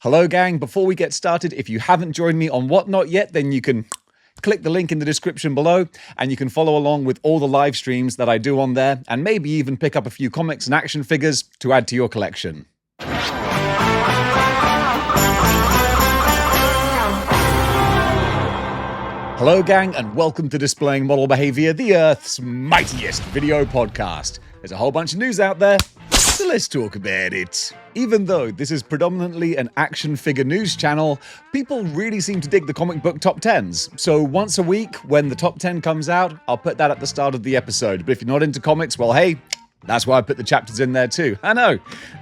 Hello gang, before we get started, if you haven't joined me on Whatnot yet, then you can click the link in the description below and you can follow along with all the live streams that I do on there and maybe even pick up a few comics and action figures to add to your collection. Hello gang and welcome to Displaying-Model-Behaviour, the Earth's mightiest video podcast. There's a whole bunch of news out there, so let's talk about it. Even though this is predominantly an action figure news channel, people really seem to dig the comic book top 10s. So once a week, when the top 10 comes out, I'll put that at the start of the episode. But if you're not into comics, well hey, that's why I put the chapters in there too. I know,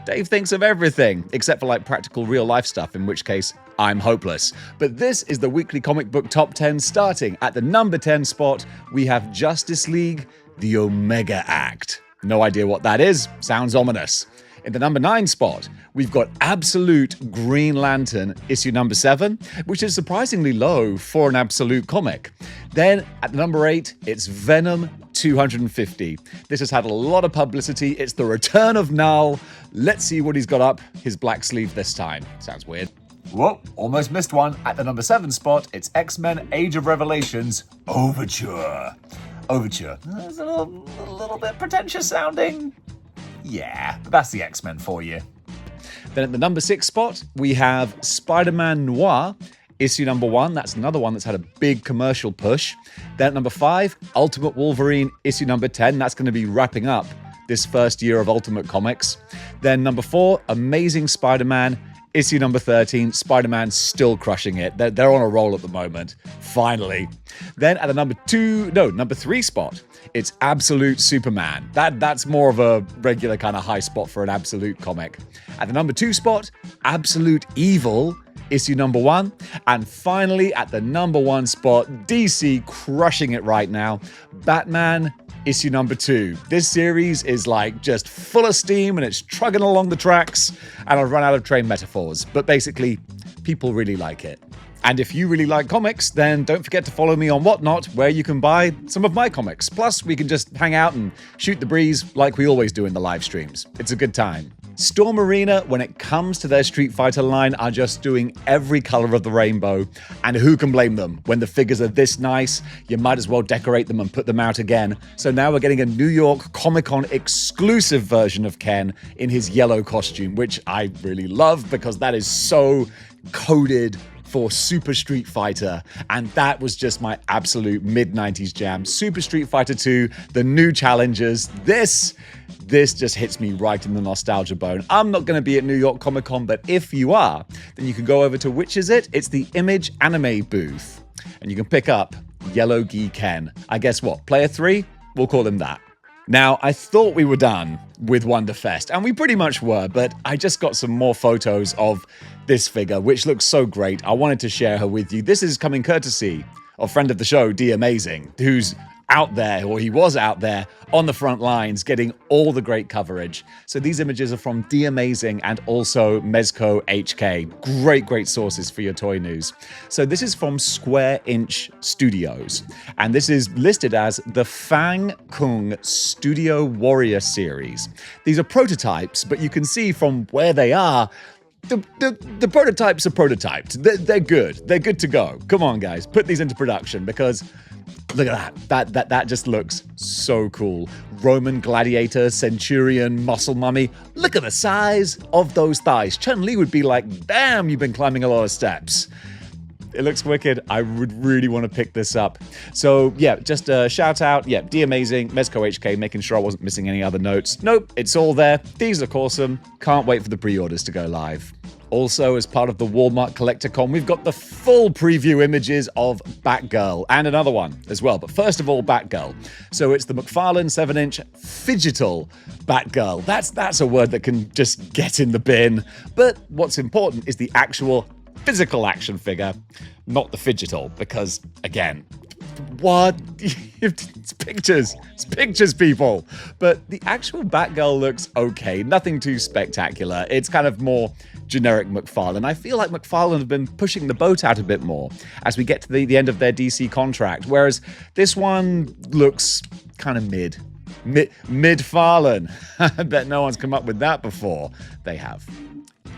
Dave thinks of everything, except for like practical real life stuff, in which case I'm hopeless. But this is the weekly comic book top 10. Starting at the number 10 spot, we have Justice League, the Omega Act. No idea what that is, sounds ominous. In the number 9 spot, we've got Absolute Green Lantern, issue number 7, which is surprisingly low for an Absolute comic. Then, at number 8, it's Venom 250. This has had a lot of publicity. It's the return of Null. Let's see what he's got up his black sleeve this time. Sounds weird. Whoa, almost missed one. At the number 7 spot, it's X-Men Age of Revelations Overture. Overture. That's a little bit pretentious sounding. Yeah, but that's the X-Men for you. Then at the number 6 spot, we have Spider-Man Noir, issue number 1. That's another one that's had a big commercial push. Then at number 5, Ultimate Wolverine, issue number 10. That's going to be wrapping up this first year of Ultimate Comics. Then number 4, Amazing Spider-Man, issue number 13. Spider-Man's still crushing it. They're on a roll at the moment. Finally. Then at the number 3 spot, it's Absolute Superman. That's more of a regular kind of high spot for an Absolute comic. At the number 2 spot, Absolute Evil, issue number 1. And finally, at the number 1 spot, DC crushing it right now, Batman, issue number 2. This series is like just full of steam and it's trugging along the tracks, and I've run out of train metaphors. But basically, people really like it. And if you really like comics, then don't forget to follow me on Whatnot, where you can buy some of my comics. Plus, we can just hang out and shoot the breeze like we always do in the live streams. It's a good time. Storm Arena, when it comes to their Street Fighter line, are just doing every color of the rainbow. And who can blame them? When the figures are this nice, you might as well decorate them and put them out again. So now we're getting a New York Comic-Con exclusive version of Ken in his yellow costume, which I really love because that is so coded for Super Street Fighter, and that was just my absolute mid-90s jam. Super Street Fighter 2, the new challengers, this just hits me right in the nostalgia bone. I'm not going to be at New York Comic Con, but if you are, then you can go over to, which is it? It's the Image Anime booth, and you can pick up Yellow Gi Ken. I guess what, player 3? We'll call him that. Now, I thought we were done with Wonderfest, and we pretty much were, but I just got some more photos of this figure, which looks so great. I wanted to share her with you. This is coming courtesy of friend of the show, D Amazing, who's out there, or he was out there, on the front lines, getting all the great coverage. So these images are from D Amazing and also Mezco HK. Great sources for your toy news. So this is from Square Inch Studios, and this is listed as the Fang Kung Studio Warrior series. These are prototypes, but you can see from where they are, the prototypes are prototyped. They're good. They're good to go. Come on, guys, put these into production because look at that. That just looks so cool. Roman gladiator, centurion, muscle mummy. Look at the size of those thighs. Chun-Li would be like, damn, you've been climbing a lot of steps. It looks wicked. I would really want to pick this up. So yeah, just a shout out. Yeah, D Amazing, Mezco HK, making sure I wasn't missing any other notes. Nope, it's all there. These look awesome. Can't wait for the pre-orders to go live. Also, as part of the Walmart CollectorCon, we've got the full preview images of Batgirl and another one as well. But first of all, Batgirl. So it's the McFarlane 7-inch Phygital Batgirl. That's a word that can just get in the bin. But what's important is the actual physical action figure, not the Phygital, because again, what? It's pictures, people. But the actual Batgirl looks okay, nothing too spectacular. It's kind of more generic McFarlane. I feel like McFarlane have been pushing the boat out a bit more as we get to the end of their DC contract, whereas this one looks kind of mid-Farlane. I bet no one's come up with that before. They have.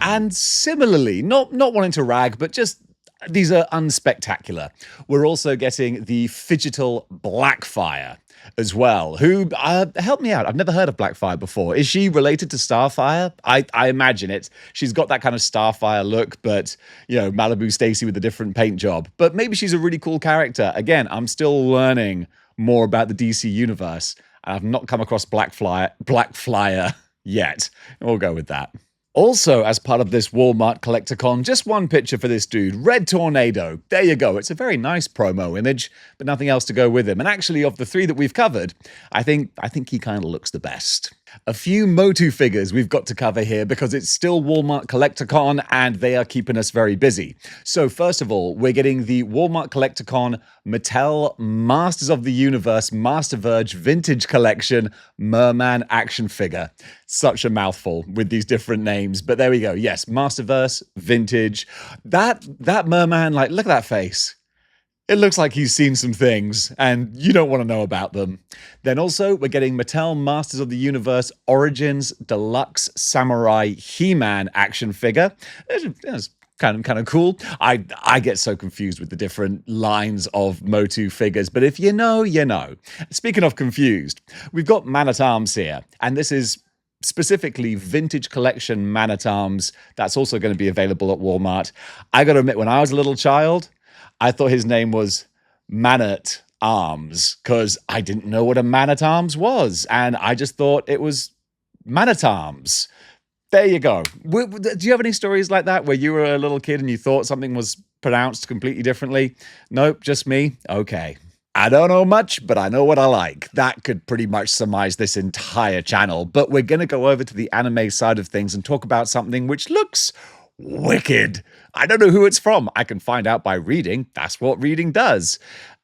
And similarly, not wanting to rag, but just these are unspectacular. We're also getting the Phygital Blackfire as well, who, help me out, I've never heard of Blackfire before. Is she related to Starfire? I imagine it. She's got that kind of Starfire look, but, you know, Malibu Stacy with a different paint job. But maybe she's a really cool character. Again, I'm still learning more about the DC universe. I've not come across Blackflyer yet. We'll go with that. Also, as part of this Walmart Collecticon, just one picture for this dude, Red Tornado. There you go. It's a very nice promo image, but nothing else to go with him. And actually, of the three that we've covered, I think he kind of looks the best. A few MOTU figures we've got to cover here because it's still Walmart Collecticon and they are keeping us very busy. So first of all, we're getting the Walmart Collecticon Mattel Masters of the Universe Masterverge Vintage Collection Merman action figure. Such a mouthful with these different names, but there we go. Yes, Masterverse, Vintage. That Merman, like, look at that face. It looks like he's seen some things, and you don't want to know about them. Then also, we're getting Mattel Masters of the Universe Origins Deluxe Samurai He-Man action figure. It's kind of cool. I get so confused with the different lines of MOTU figures, but if you know, you know. Speaking of confused, we've got Man-at-Arms here, and this is specifically vintage collection Man-at-Arms. That's also going to be available at Walmart. I got to admit, when I was a little child, I thought his name was Man-at-Arms because I didn't know what a Man-at-Arms was, and I just thought it was Man-at-Arms. There you go. Do you have any stories like that where you were a little kid and you thought something was pronounced completely differently? Nope, just me? Okay. I don't know much, but I know what I like. That could pretty much surmise this entire channel, but we're going to go over to the anime side of things and talk about something which looks wicked. I don't know who it's from. I can find out by reading. That's what reading does.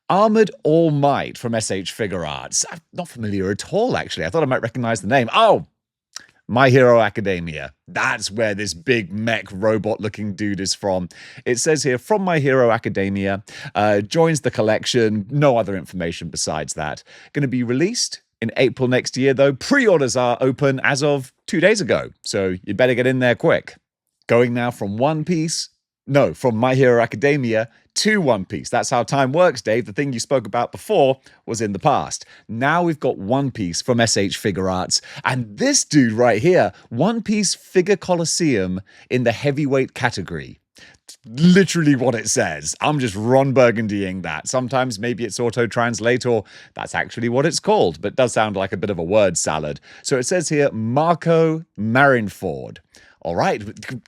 Armored All Might from SH Figure Arts. I'm not familiar at all, actually. I thought I might recognize the name. Oh, My Hero Academia. That's where this big mech robot-looking dude is from. It says here, from My Hero Academia, joins the collection. No other information besides that. Going to be released in April next year, though. Pre-orders are open as of 2 days ago, so you better get in there quick. Going now from from My Hero Academia to One Piece. That's how time works, Dave. The thing you spoke about before was in the past. Now we've got One Piece from SH Figure Arts. And this dude right here, One Piece Figure Coliseum in the heavyweight category. Literally what it says. I'm just Ron Burgundying that. Sometimes maybe it's auto-translate or that's actually what it's called, but it does sound like a bit of a word salad. So it says here, Marco Marineford. All right,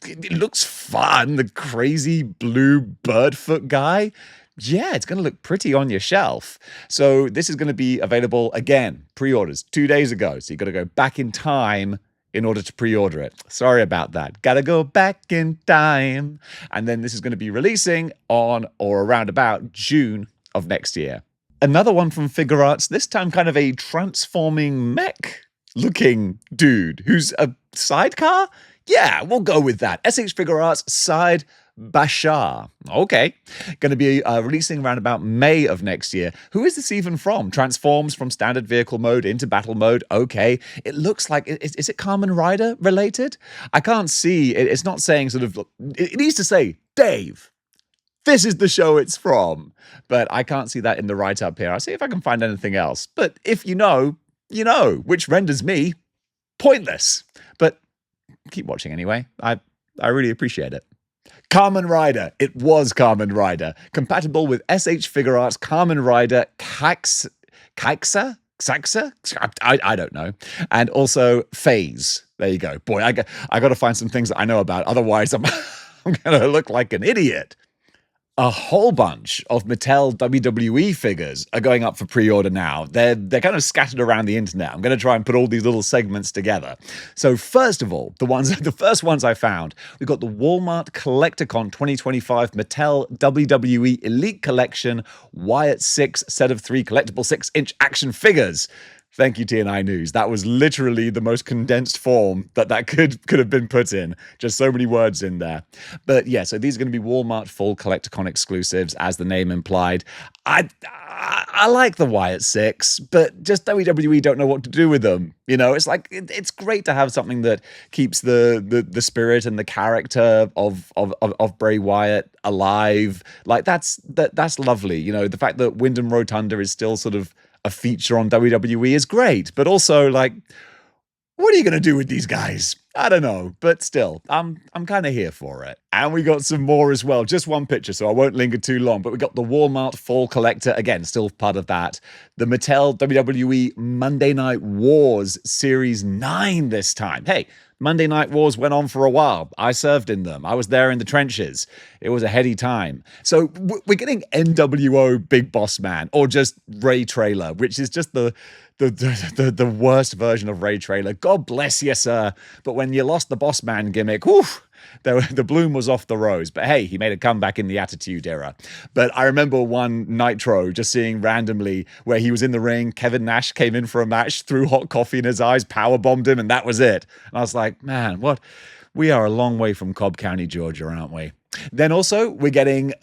it looks fun. The crazy blue birdfoot guy. Yeah, it's going to look pretty on your shelf. So this is going to be available again, pre-orders 2 days ago. So you got to go back in time in order to pre-order it. Sorry about that. Got to go back in time. And then this is going to be releasing on or around about June of next year. Another one from Figure Arts, this time kind of a transforming mech looking dude who's a sidecar. Yeah, we'll go with that. SH Figure Arts Side Bashar. Okay. Going to be releasing around about May of next year. Who is this even from? Transforms from standard vehicle mode into battle mode. Okay. It looks like, is it Kamen Rider related? I can't see. It's not saying sort of, it needs to say, Dave, this is the show it's from. But I can't see that in the write-up here. I'll see if I can find anything else. But if you know, which renders me pointless. But keep watching anyway. I really appreciate it. Kamen Rider. It was Kamen Rider. Compatible with SH Figure Arts Kamen Rider Kaiksa? I don't know. And also Phase. There you go. Boy, I got to find some things that I know about. Otherwise, I'm going to look like an idiot. A whole bunch of Mattel WWE figures are going up for pre-order now. They're kind of scattered around the internet. I'm going to try and put all these little segments together. So first of all, the first ones I found, we've got the Walmart Collecticon 2025 Mattel WWE Elite Collection Wyatt 6 set of 3 collectible 6-inch action figures. Thank you, TNI News. That was literally the most condensed form that could have been put in. Just so many words in there. But yeah, so these are going to be Walmart full Collecticon exclusives, as the name implied. I like the Wyatt Six, but just WWE don't know what to do with them. You know, it's like it's great to have something that keeps the spirit and the character of Bray Wyatt alive. Like that's lovely. You know, the fact that Wyndham Rotunda is still sort of a feature on WWE is great, but also like, what are you going to do with these guys? I don't know, but still, I'm kind of here for it. And we got some more as well. Just one picture, so I won't linger too long, but we got the Walmart Fall Collector, again, still part of that. The Mattel WWE Monday Night Wars Series 9 this time. Hey, Monday Night Wars went on for a while. I served in them. I was there in the trenches. It was a heady time. So we're getting NWO Big Boss Man, or just Ray Trailer, which is just the worst version of Ray Trailer. God bless you, sir. But when you lost the Boss Man gimmick, whew, the bloom was off the rose. But hey, he made a comeback in the Attitude Era. But I remember one Nitro just seeing randomly where he was in the ring, Kevin Nash came in for a match, threw hot coffee in his eyes, powerbombed him, and that was it. And I was like, man, what? We are a long way from Cobb County, Georgia, aren't we? Then also, we're getting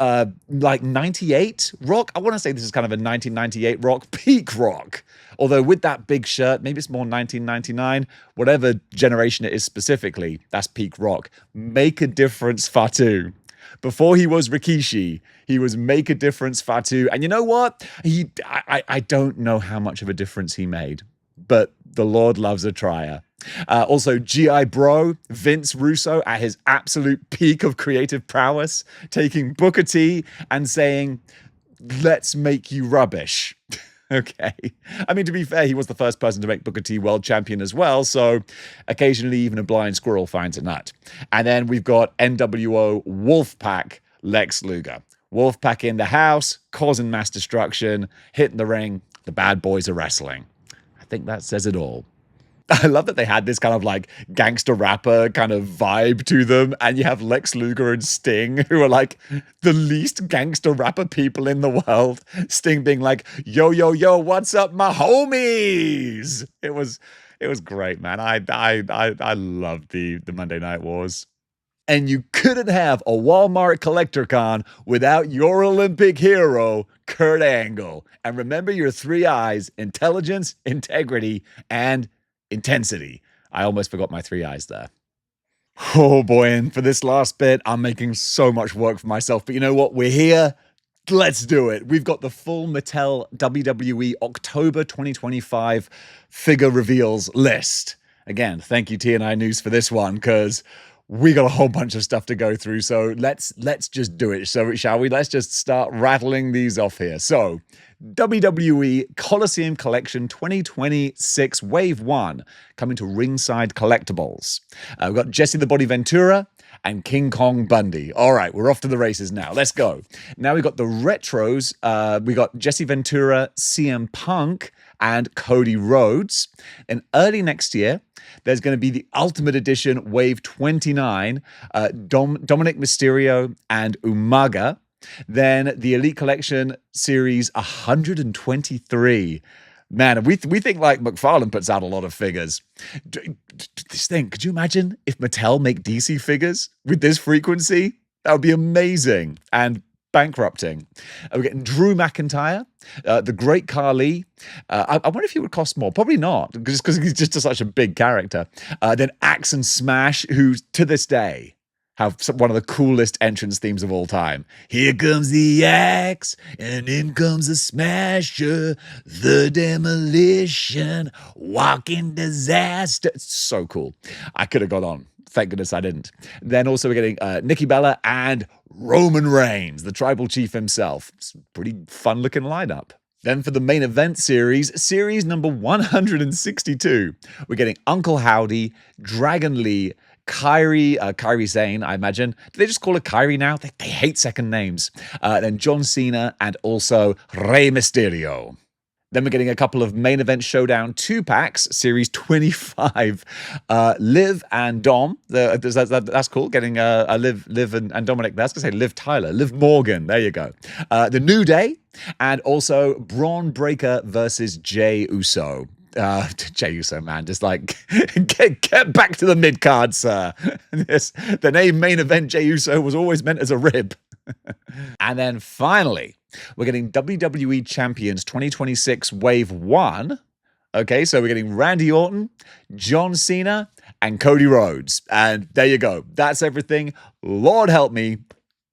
like 98 Rock. I want to say this is kind of a 1998 Rock, peak Rock. Although with that big shirt, maybe it's more 1999, whatever generation it is specifically, that's peak Rock. Make a Difference Fatu. Before he was Rikishi, he was Make a Difference Fatu. And you know what? I don't know how much of a difference he made, but the Lord loves a trier. Also, G.I. Bro, Vince Russo at his absolute peak of creative prowess, taking Booker T and saying, let's make you rubbish. Okay. I mean, to be fair, he was the first person to make Booker T world champion as well, so occasionally even a blind squirrel finds a nut. And then we've got NWO Wolfpack Lex Luger. Wolfpack in the house, causing mass destruction, hitting the ring, the bad boys are wrestling. I think that says it all. I love that they had this kind of like gangster rapper kind of vibe to them, and you have Lex Luger and Sting, who are like the least gangster rapper people in the world. Sting being like, yo, yo, yo, what's up, my homies? It was great, man. I loved the Monday Night Wars. And you couldn't have a Walmart Collector Con without your Olympic hero, Kurt Angle. And remember your three I's: intelligence, integrity, and intensity. I almost forgot my three I's there. Oh boy, and for this last bit, I'm making so much work for myself, but you know what? We're here. Let's do it. We've got the full Mattel WWE October 2025 figure reveals list. Again, thank you TNI News for this one, because we got a whole bunch of stuff to go through, so let's just do it, so shall we? Let's just start rattling these off here. So, WWE Coliseum Collection 2026 Wave 1 coming to Ringside Collectibles. We've got Jesse the Body Ventura and King Kong Bundy. All right, we're off to the races now. Let's go. Now we've got the retros. We got Jesse Ventura, CM Punk, and Cody Rhodes. And early next year, there's going to be the Ultimate Edition Wave 29, Dominic Mysterio and Umaga. Then the Elite Collection Series 123. Man, we think like McFarlane puts out a lot of figures. This thing, could you imagine if Mattel make DC figures with this frequency? That would be amazing and bankrupting. We're getting Drew McIntyre, the Great Khali. I wonder if he would cost more. Probably not, because he's just such a big character. Then Axe and Smash, who to this day have one of the coolest entrance themes of all time. Here comes the axe, and in comes the smasher, the demolition, walking disaster. It's so cool. I could have got on. Thank goodness I didn't. Then also we're getting Nikki Bella and Roman Reigns, the tribal chief himself. It's a pretty fun looking lineup. Then for the main event series number 162, we're getting Uncle Howdy, Dragon Lee, Kairi Sane, I imagine. Do they just call her Kairi now? They hate second names. Then John Cena and also Rey Mysterio. Then we're getting a couple of main event showdown 2-packs, series 25. Liv and Dom. That's cool. Getting Liv and Dominic. That's going to say Liv Tyler. Liv Morgan. There you go. The New Day. And also Braun Breaker versus Jey Uso. Jey Uso, man, just like get back to the mid card, sir. The name main event Jey Uso was always meant as a rib. And then finally, we're getting WWE Champions 2026 Wave 1. Okay, so we're getting Randy Orton, John Cena, and Cody Rhodes. And there you go. That's everything. Lord help me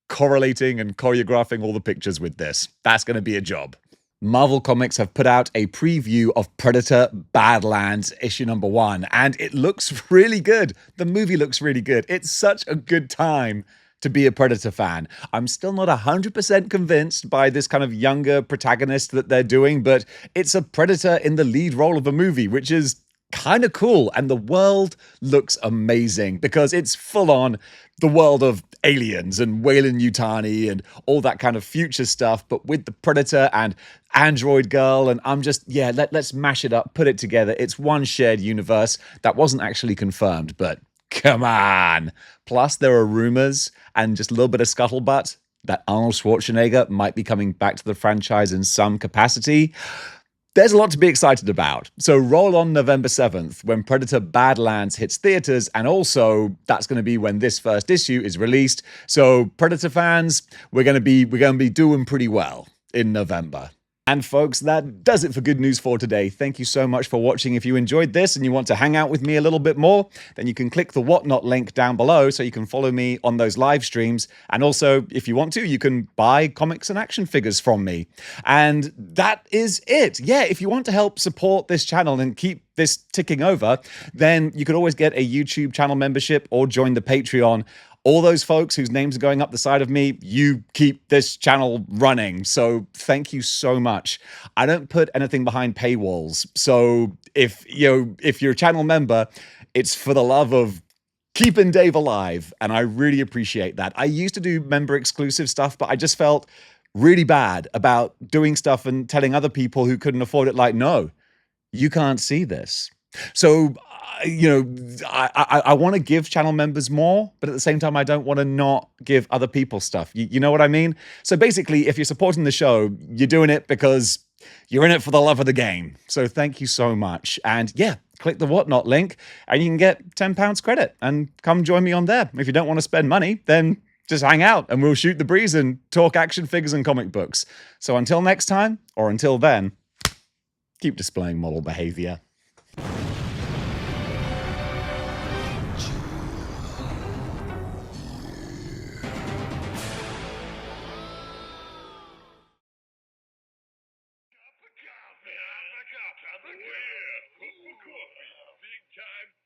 correlating and choreographing all the pictures with this. That's going to be a job. Marvel Comics have put out a preview of Predator Badlands issue number 1, and it looks really good. The movie looks really good. It's such a good time to be a Predator fan. I'm still not 100% convinced by this kind of younger protagonist that they're doing, but it's a Predator in the lead role of a movie, which is kind of cool. And the world looks amazing because it's full on the world of aliens and Weyland-Yutani and all that kind of future stuff, but with the Predator and Android Girl. And I'm just, yeah, let's mash it up, put it together. It's one shared universe. That wasn't actually confirmed, but come on. Plus, there are rumors and just a little bit of scuttlebutt that Arnold Schwarzenegger might be coming back to the franchise in some capacity. There's a lot to be excited about. So roll on November 7th when Predator Badlands hits theaters, and also that's going to be when this first issue is released. So Predator fans, we're going to be doing pretty well in November. And folks, that does it for Good News for today. Thank you so much for watching. If you enjoyed this and you want to hang out with me a little bit more, then you can click the Whatnot link down below so you can follow me on those live streams. And also, if you want to, you can buy comics and action figures from me. And that is it. Yeah, if you want to help support this channel and keep this ticking over, then you could always get a YouTube channel membership or join the Patreon. All those folks whose names are going up the side of me, you keep this channel running. So thank you so much. I don't put anything behind paywalls. So if you're a channel member, it's for the love of keeping Dave alive. And I really appreciate that. I used to do member exclusive stuff, but I just felt really bad about doing stuff and telling other people who couldn't afford it, like, no, you can't see this. So, I want to give channel members more, but at the same time, I don't want to not give other people stuff. You know what I mean? So basically, if you're supporting the show, you're doing it because you're in it for the love of the game. So thank you so much. And yeah, click the Whatnot link and you can get £10 credit and come join me on there. If you don't want to spend money, then just hang out and we'll shoot the breeze and talk action figures and comic books. So until next time, or until then, keep displaying model behavior. Coffee, big time.